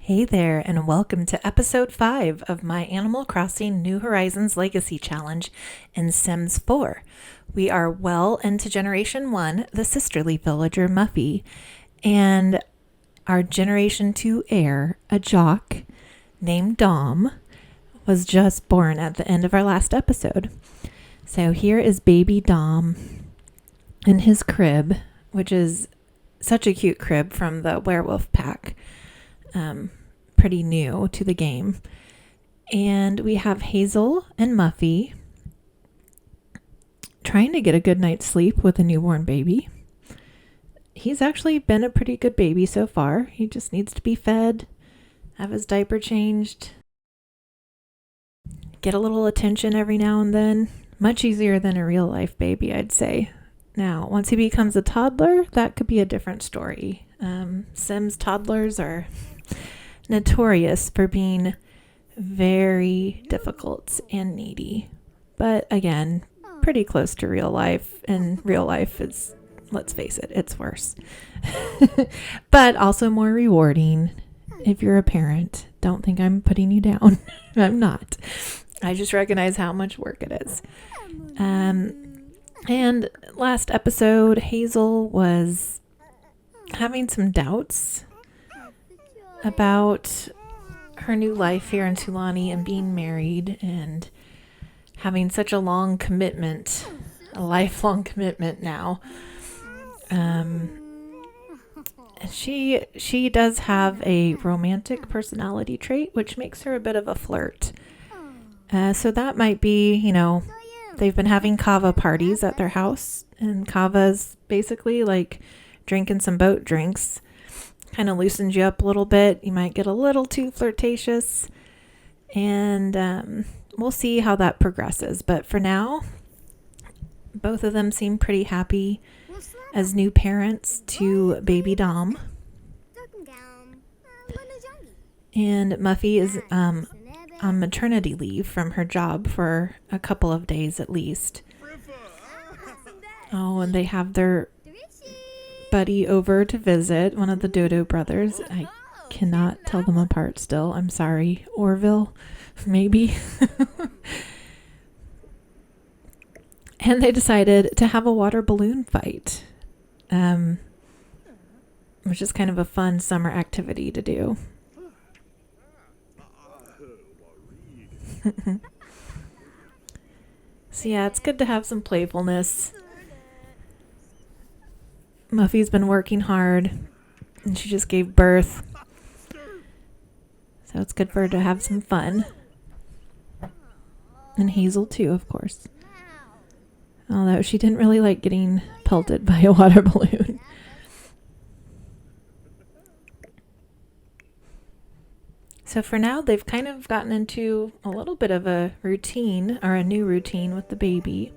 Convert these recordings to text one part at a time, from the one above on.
Hey there, and welcome to episode 5 of my Animal Crossing New Horizons Legacy Challenge in Sims 4. We are well into Generation 1, the sisterly villager Muffy, and our Generation 2 heir, a jock named Dom, was just born at the end of our last episode. So here is baby Dom in his crib, which is such a cute crib from the werewolf pack. Pretty new to the game. And we have Hazel and Muffy trying to get a good night's sleep with a newborn baby. He's actually been a pretty good baby so far. He just needs to be fed, have his diaper changed, get a little attention every now and then. Much easier than a real life baby, I'd say. Now, once he becomes a toddler, that could be a different story. Sims toddlers are notorious for being very difficult and needy. But again, pretty close to real life. And real life is, let's face it, it's worse. But also more rewarding if you're a parent. Don't think I'm putting you down. I'm not. I just recognize how much work it is. And last episode, Hazel was having some doubts about her new life here in Sulani and being married and having such a long commitment, a lifelong commitment now. She does have a romantic personality trait, which makes her a bit of a flirt. So that might be, they've been having kava parties at their house, and kava's basically like drinking some boat drinks. Kind of loosens you up a little bit. You might get a little too flirtatious, and we'll see how that progresses. But for now, both of them seem pretty happy as new parents to baby Dom. And Muffy is on maternity leave from her job for a couple of days at least. Oh, and they have their buddy over to visit, one of the Dodo brothers. I cannot tell them apart still. I'm sorry. Orville, maybe. And they decided to have a water balloon fight, which is kind of a fun summer activity to do. So yeah, it's good to have some playfulness. Muffy's been working hard, and she just gave birth. So it's good for her to have some fun. And Hazel too, of course. Although she didn't really like getting pelted by a water balloon. So for now, they've kind of gotten into a little bit of a routine, or a new routine with the baby.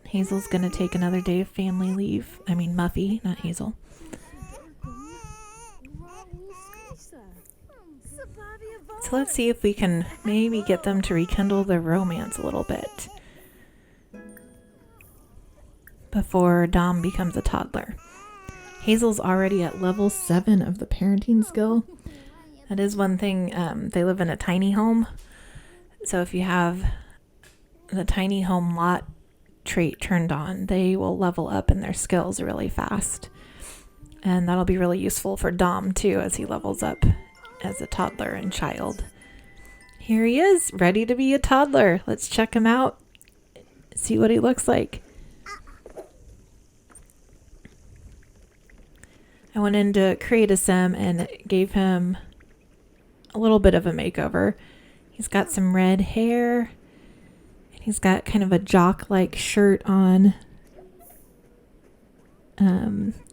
Hazel's going to take another day of family leave. I mean, Muffy, not Hazel. So let's see if we can maybe get them to rekindle their romance a little bit before Dom becomes a toddler. Hazel's already at level 7 of the parenting skill. That is one thing. They live in a tiny home. So if you have the tiny home lot trait turned on, they will level up in their skills really fast. And that'll be really useful for Dom too as he levels up as a toddler and child. Here he is, ready to be a toddler. Let's check him out, see what he looks like. I went in to create a sim and gave him a little bit of a makeover. He's got some red hair. He's got kind of a jock-like shirt on.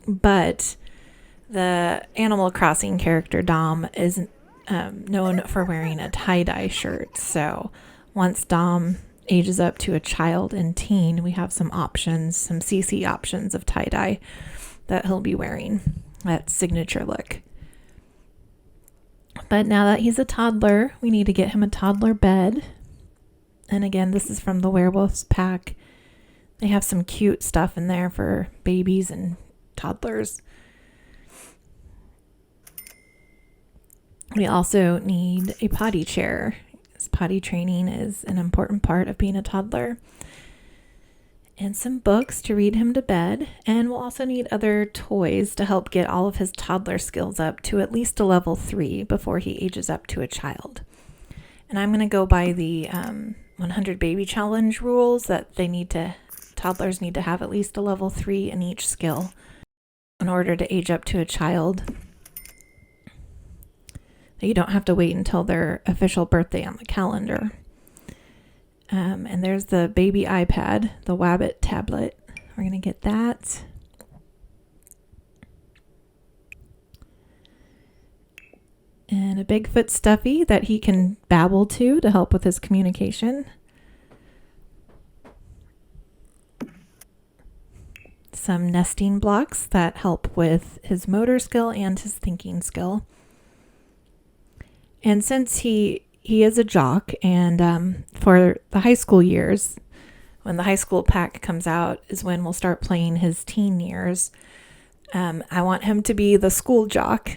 But the Animal Crossing character Dom is known for wearing a tie-dye shirt. So once Dom ages up to a child and teen, we have some options, some CC options of tie-dye that he'll be wearing. That signature look. But now that he's a toddler, we need to get him a toddler bed. And again, this is from the Werewolves pack. They have some cute stuff in there for babies and toddlers. We also need a potty chair. Potty training is an important part of being a toddler. And some books to read him to bed. And we'll also need other toys to help get all of his toddler skills up to at least a level 3 before he ages up to a child. And I'm going to go by the 100 baby challenge rules that toddlers need to have at least a level 3 in each skill in order to age up to a child. You don't have to wait until their official birthday on the calendar. And there's the baby iPad, the Wabbit tablet. We're going to get that. And a Bigfoot stuffy that he can babble to help with his communication. Some nesting blocks that help with his motor skill and his thinking skill. And since he is a jock, and for the high school years, when the high school pack comes out is when we'll start playing his teen years. I want him to be the school jock.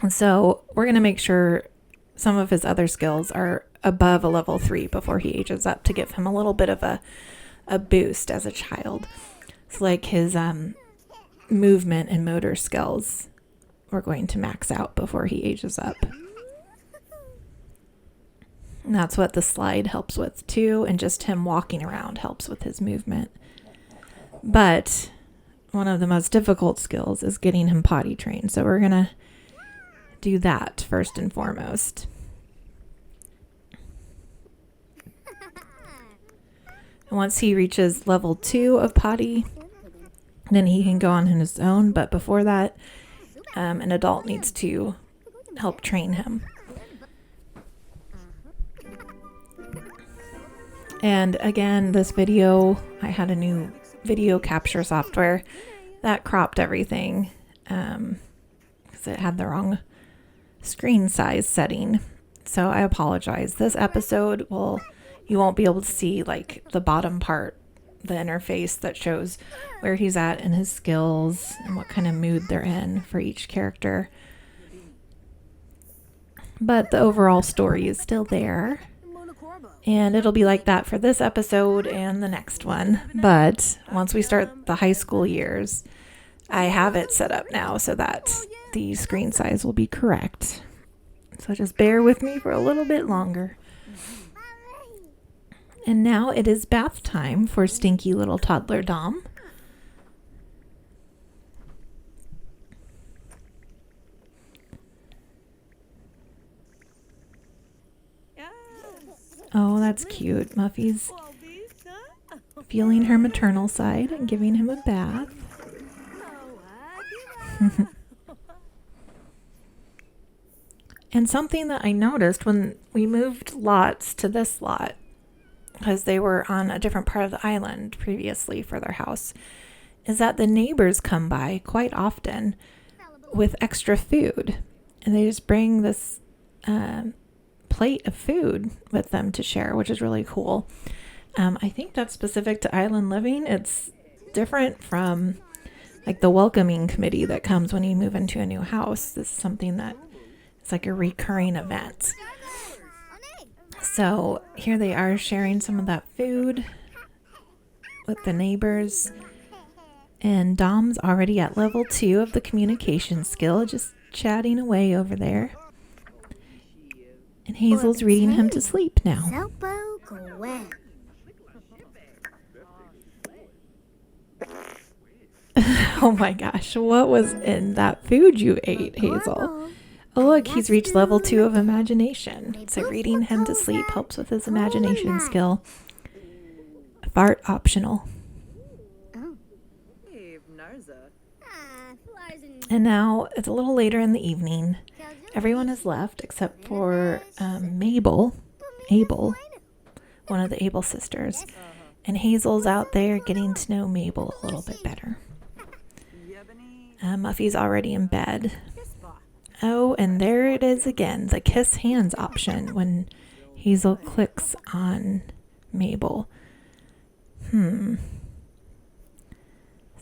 So we're going to make sure some of his other skills are above a level 3 before he ages up to give him a little bit of a boost as a child. It's like his movement and motor skills we're going to max out before he ages up. And that's what the slide helps with too, and just him walking around helps with his movement. But one of the most difficult skills is getting him potty trained. So we're going to do that first and foremost. And once he reaches level 2 of potty, then he can go on his own. But before that, an adult needs to help train him. And again, this video, I had a new video capture software that cropped everything because it had the wrong screen size setting. So I apologize. This episode you won't be able to see like the bottom part, the interface that shows where he's at in his skills and what kind of mood they're in for each character. But the overall story is still there. And it'll be like that for this episode and the next one. But once we start the high school years, I have it set up now so that the screen size will be correct. So just bear with me for a little bit longer. And now it is bath time for stinky little toddler Dom. Oh, that's cute. Muffy's feeling her maternal side and giving him a bath. And something that I noticed when we moved lots to this lot, because they were on a different part of the island previously for their house, is that the neighbors come by quite often with extra food. And they just bring this plate of food with them to share, which is really cool. I think that's specific to island living. It's different from like the welcoming committee that comes when you move into a new house. This is something that is like a recurring event. So here they are sharing some of that food with the neighbors. And Dom's already at level 2 of the communication skill, just chatting away over there. And Hazel's reading him to sleep now. Oh my gosh, what was in that food you ate, Hazel? Oh look, he's reached level 2 of imagination. So reading him to sleep helps with his imagination skill. Fart optional. And now it's a little later in the evening. Everyone has left except for Abel, one of the Abel sisters. And Hazel's out there getting to know Mabel a little bit better. Muffy's already in bed. Oh, and there it is again, the kiss hands option when Hazel clicks on Mabel.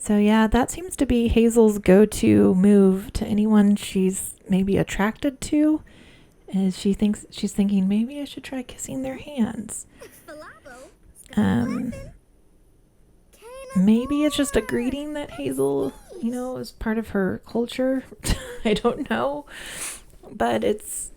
So yeah, that seems to be Hazel's go-to move to anyone she's maybe attracted to. Is she's thinking maybe I should try kissing their hands. Maybe it's just a greeting that Hazel, is part of her culture. I don't know, but it's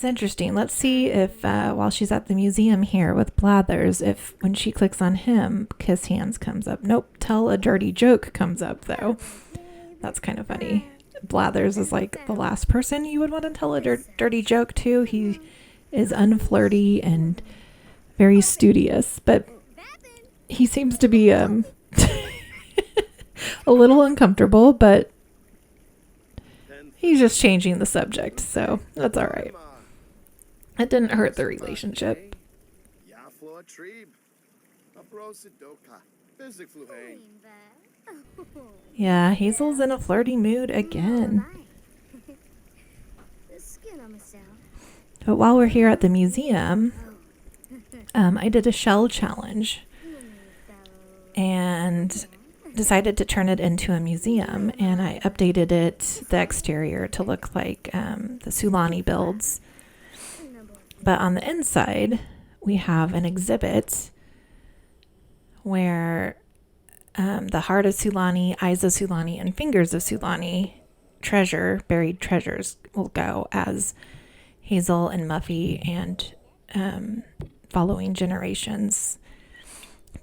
interesting. Let's see if while she's at the museum here with Blathers, if when she clicks on him, kiss hands comes up. Nope, tell a dirty joke comes up though. That's kind of funny. Blathers is like the last person you would want to tell a dirty joke to. He is unflirty and very studious, but he seems to be a little uncomfortable, but he's just changing the subject, so that's all right. It didn't hurt the relationship. Yeah, Hazel's in a flirty mood again. But while we're here at the museum, I did a shell challenge and decided to turn it into a museum, and I updated the exterior to look like the Sulani builds. But on the inside, we have an exhibit where the heart of Sulani, eyes of Sulani, and fingers of Sulani buried treasures will go as Hazel and Muffy and following generations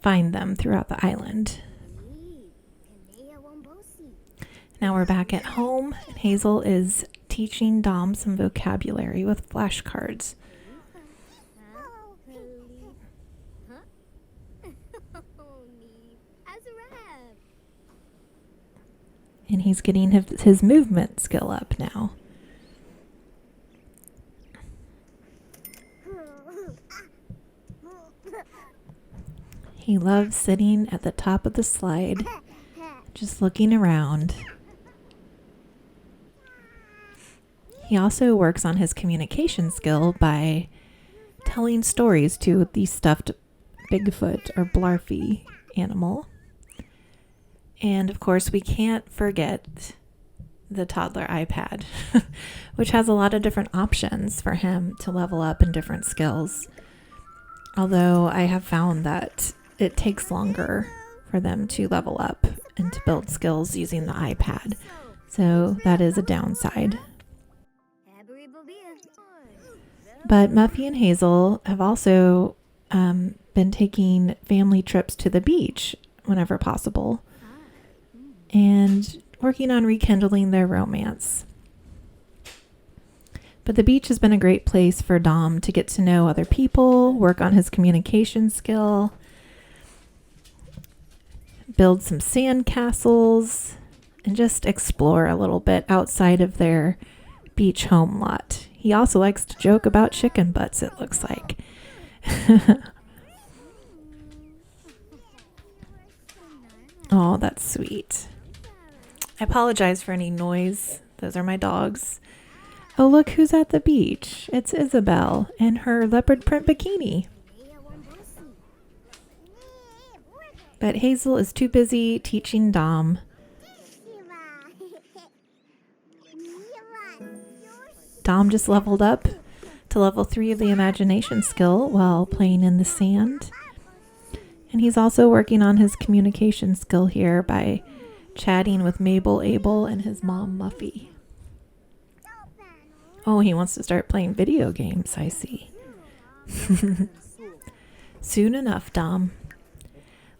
find them throughout the island. Now we're back at home, and Hazel is teaching Dom some vocabulary with flashcards. And he's getting his movement skill up now. He loves sitting at the top of the slide, just looking around. He also works on his communication skill by telling stories to the stuffed Bigfoot or Blarfy animal. And of course, we can't forget the toddler iPad, which has a lot of different options for him to level up in different skills. Although I have found that it takes longer for them to level up and to build skills using the iPad. So that is a downside. But Muffy and Hazel have also been taking family trips to the beach whenever possible and working on rekindling their romance. But the beach has been a great place for Dom to get to know other people, work on his communication skill, build some sand castles, and just explore a little bit outside of their beach home lot. He also likes to joke about chicken butts, it looks like. Oh, that's sweet. I apologize for any noise. Those are my dogs. Oh, look who's at the beach. It's Isabel in her leopard print bikini. But Hazel is too busy teaching Dom. Dom just leveled up to level 3 of the imagination skill while playing in the sand. And he's also working on his communication skill here by chatting with Mabel, Abel, and his mom, Muffy. Oh, he wants to start playing video games, I see. Soon enough, Dom.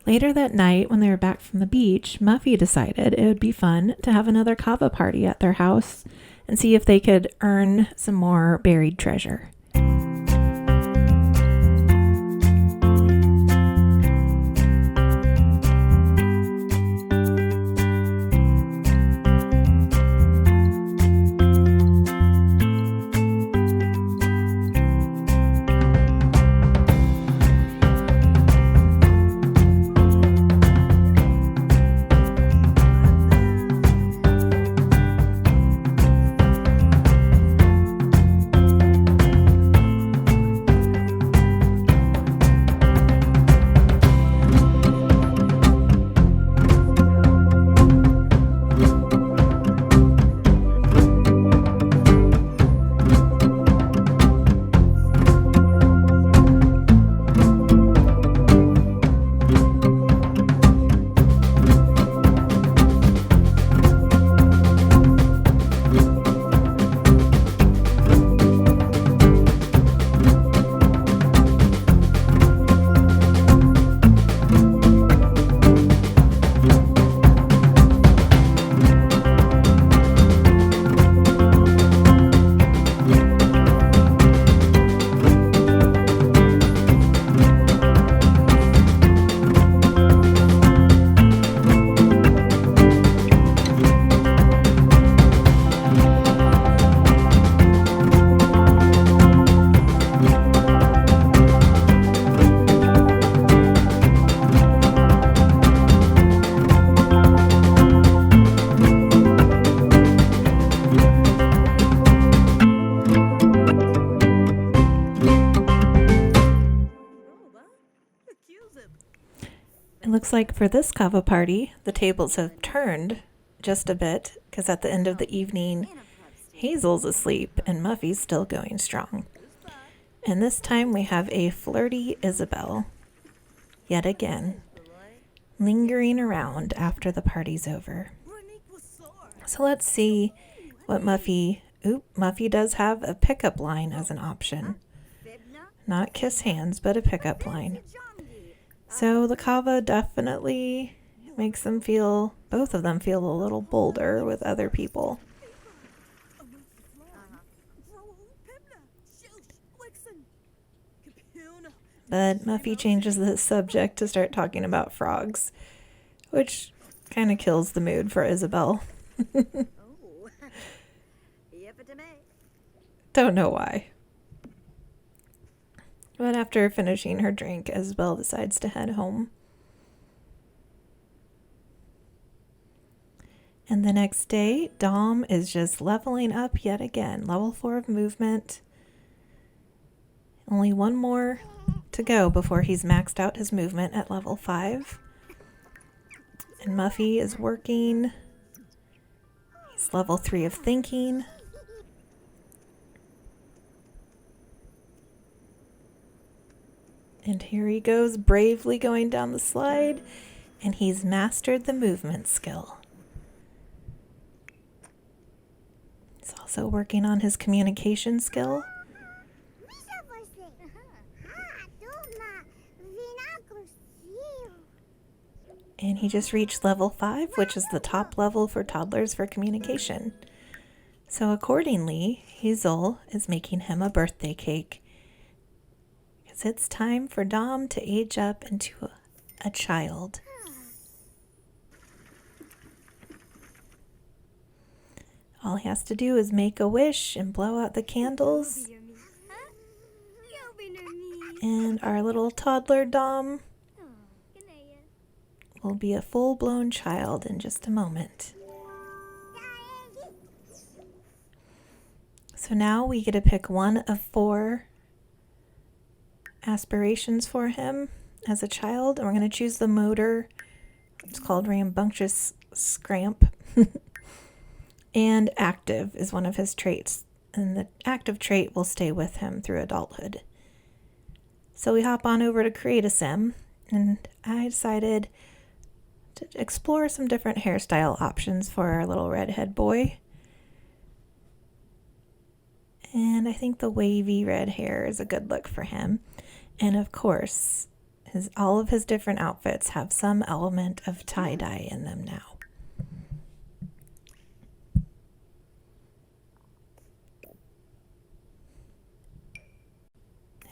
Later that night, when they were back from the beach, Muffy decided it would be fun to have another kava party at their house and see if they could earn some more buried treasure. Looks like for this kava party, the tables have turned just a bit because at the end of the evening, Hazel's asleep and Muffy's still going strong. And this time we have a flirty Isabel, yet again, lingering around after the party's over. So let's see what Muffy does have a pickup line as an option. Not kiss hands, but a pickup line. So the kava definitely makes them feel, both of them feel a little bolder with other people. But Muffy changes the subject to start talking about frogs, which kind of kills the mood for Isabel. Don't know why. But after finishing her drink, Isabel decides to head home. And the next day, Dom is just leveling up yet again. Level 4 of movement. Only one more to go before he's maxed out his movement at level 5. And Muffy is working. He's level 3 of thinking. And here he goes, bravely going down the slide, and he's mastered the movement skill. He's also working on his communication skill. And he just reached level 5, which is the top level for toddlers for communication. So accordingly, Hazel is making him a birthday cake. Because it's time for Dom to age up into a child. All he has to do is make a wish and blow out the candles. And our little toddler Dom will be a full-blown child in just a moment. So now we get to pick one of 4 aspirations for him as a child. And we're going to choose the motor. It's called rambunctious scramp. And active is one of his traits. And the active trait will stay with him through adulthood. So we hop on over to Create a Sim. And I decided to explore some different hairstyle options for our little redhead boy. And I think the wavy red hair is a good look for him. And of course, all of his different outfits have some element of tie-dye in them now.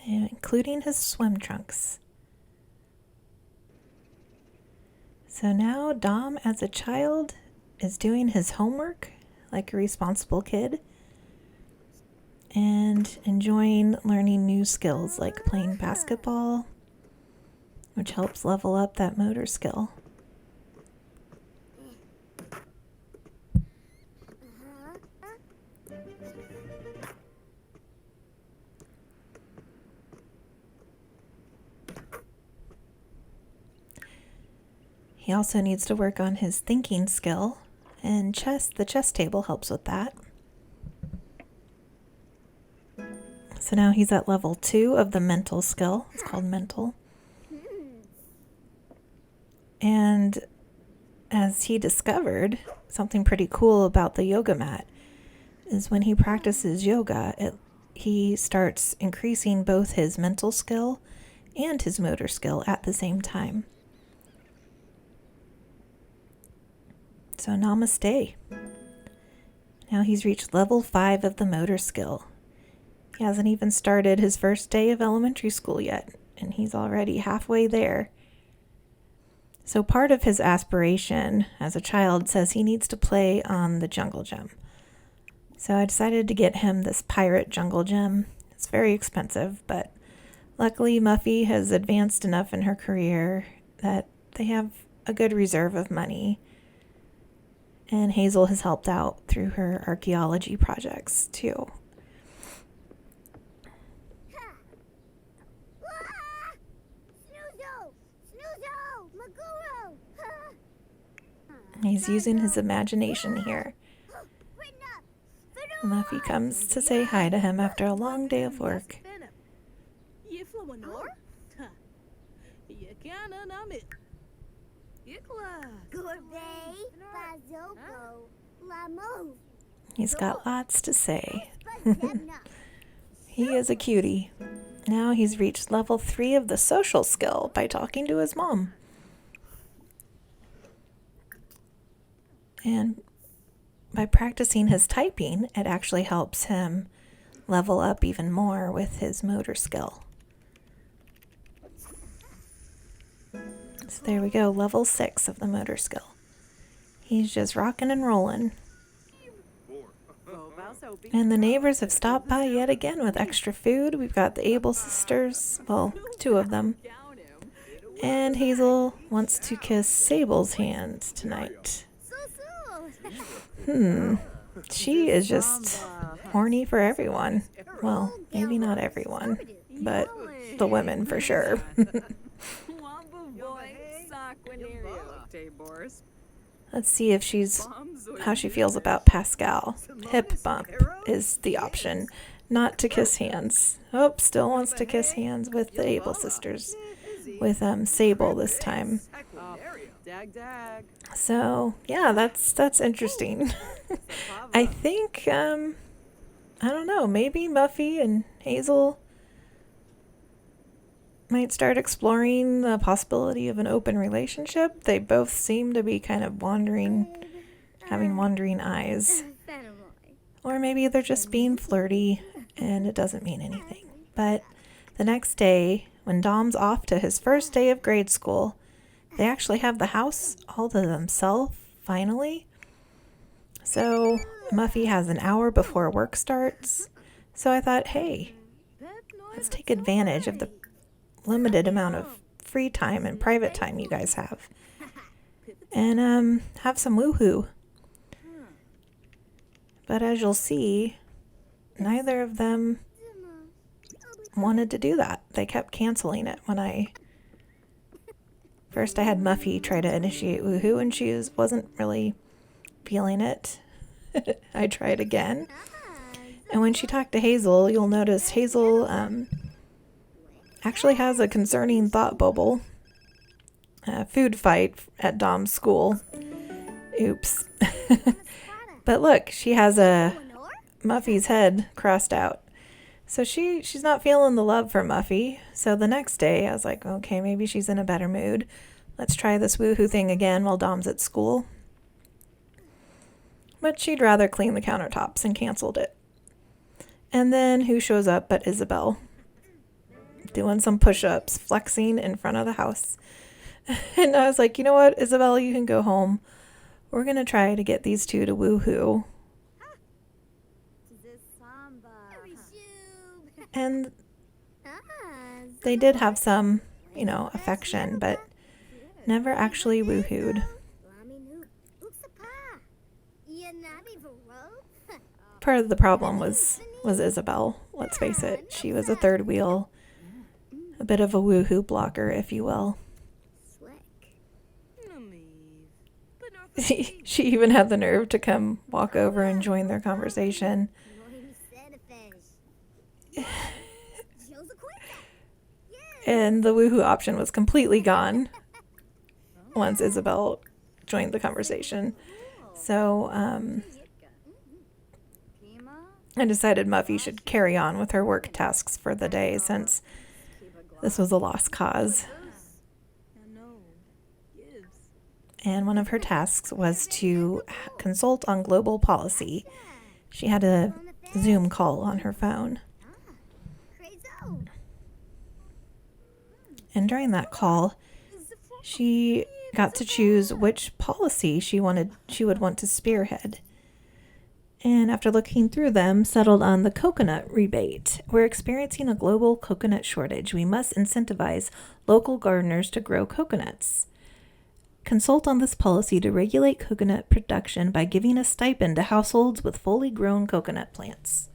Including his swim trunks. So now Dom, as a child, is doing his homework like a responsible kid and enjoying learning new skills like playing basketball, which helps level up that motor skill. He also needs to work on his thinking skill, and the chess table helps with that. So now he's at level 2 of the mental skill. It's called mental. And as he discovered, something pretty cool about the yoga mat is when he practices yoga, he starts increasing both his mental skill and his motor skill at the same time. So namaste. Now he's reached level 5 of the motor skill. He hasn't even started his first day of elementary school yet, and he's already halfway there. So part of his aspiration as a child says he needs to play on the jungle gym. So I decided to get him this pirate jungle gym. It's very expensive, but luckily Muffy has advanced enough in her career that they have a good reserve of money. And Hazel has helped out through her archaeology projects, too. He's using his imagination here. Muffy comes to say hi to him after a long day of work. He's got lots to say. He is a cutie. Now he's reached level 3 of the social skill by talking to his mom. And by practicing his typing, it actually helps him level up even more with his motor skill. So there we go, level 6 of the motor skill. He's just rocking and rolling. And the neighbors have stopped by yet again with extra food. We've got the Able sisters, well, 2 of them. And Hazel wants to kiss Sable's hand tonight. She is just horny for everyone. Well, maybe not everyone, but the women for sure. Let's see if how she feels about Pascal. Hip bump is the option, not to kiss hands. Oh, still wants to kiss hands with the Able sisters, with Sable this time. So yeah, that's interesting. I think I don't know, maybe Muffy and Hazel might start exploring the possibility of an open relationship. They both seem to be kind of having wandering eyes. Or maybe they're just being flirty and it doesn't mean anything. But the next day, when Dom's off to his first day of grade school, they actually have the house all to themselves, finally. So Muffy has an hour before work starts. So I thought, hey, let's take advantage of the limited amount of free time and private time you guys have. And have some woohoo. But as you'll see, neither of them wanted to do that. They kept canceling it when First I had Muffy try to initiate woohoo and she wasn't really feeling it. I tried again. And when she talked to Hazel, you'll notice Hazel actually has a concerning thought bubble. Food fight at Dom's school. Oops. But look, she has Muffy's head crossed out. So she's not feeling the love for Muffy. So the next day I was like, okay, maybe she's in a better mood. Let's try this woohoo thing again while Dom's at school. But she'd rather clean the countertops and canceled it. And then who shows up but Isabel? Doing some push-ups, flexing in front of the house. And I was like, you know what, Isabel, you can go home. We're going to try to get these 2 to woohoo. And they did have some, affection, but never actually woohooed. Part of the problem was Isabel, let's face it. She was a third wheel, a bit of a woohoo blocker, if you will. She even had the nerve to come walk over and join their conversation. And the woohoo option was completely gone once Isabel joined the conversation. So I decided Muffy should carry on with her work tasks for the day since this was a lost cause. And one of her tasks was to consult on global policy. She had a Zoom call on her phone. And during that call, she got to choose which policy she would want to spearhead. And after looking through them, settled on the coconut rebate. We're experiencing a global coconut shortage. We must incentivize local gardeners to grow coconuts. Consult on this policy to regulate coconut production by giving a stipend to households with fully grown coconut plants.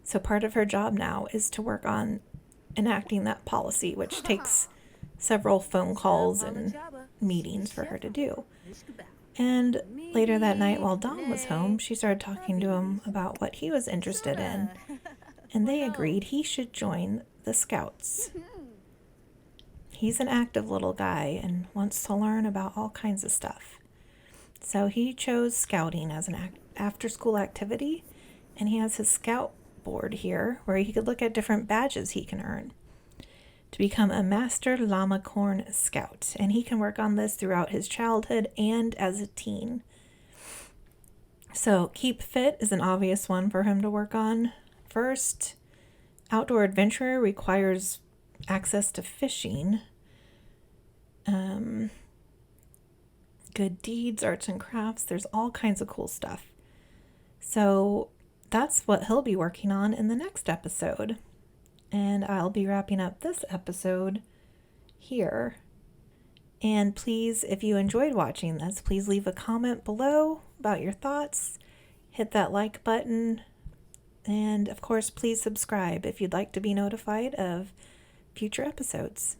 So part of her job now is to work on enacting that policy, which takes several phone calls and meetings for her to do. And later that night, while Dom was home, she started talking to him about what he was interested in, and they agreed he should join the Scouts. He's an active little guy and wants to learn about all kinds of stuff. So he chose scouting as an after-school activity, and he has his scout board here where he could look at different badges he can earn to become a Master Llamacorn Scout, and he can work on this throughout his childhood and as a teen. So keep fit is an obvious one for him to work on. First, outdoor adventurer requires access to fishing. Good deeds, arts and crafts, there's all kinds of cool stuff. So that's what he'll be working on in the next episode. And I'll be wrapping up this episode here. And please, if you enjoyed watching this, please leave a comment below about your thoughts. Hit that like button. And of course, please subscribe if you'd like to be notified of future episodes.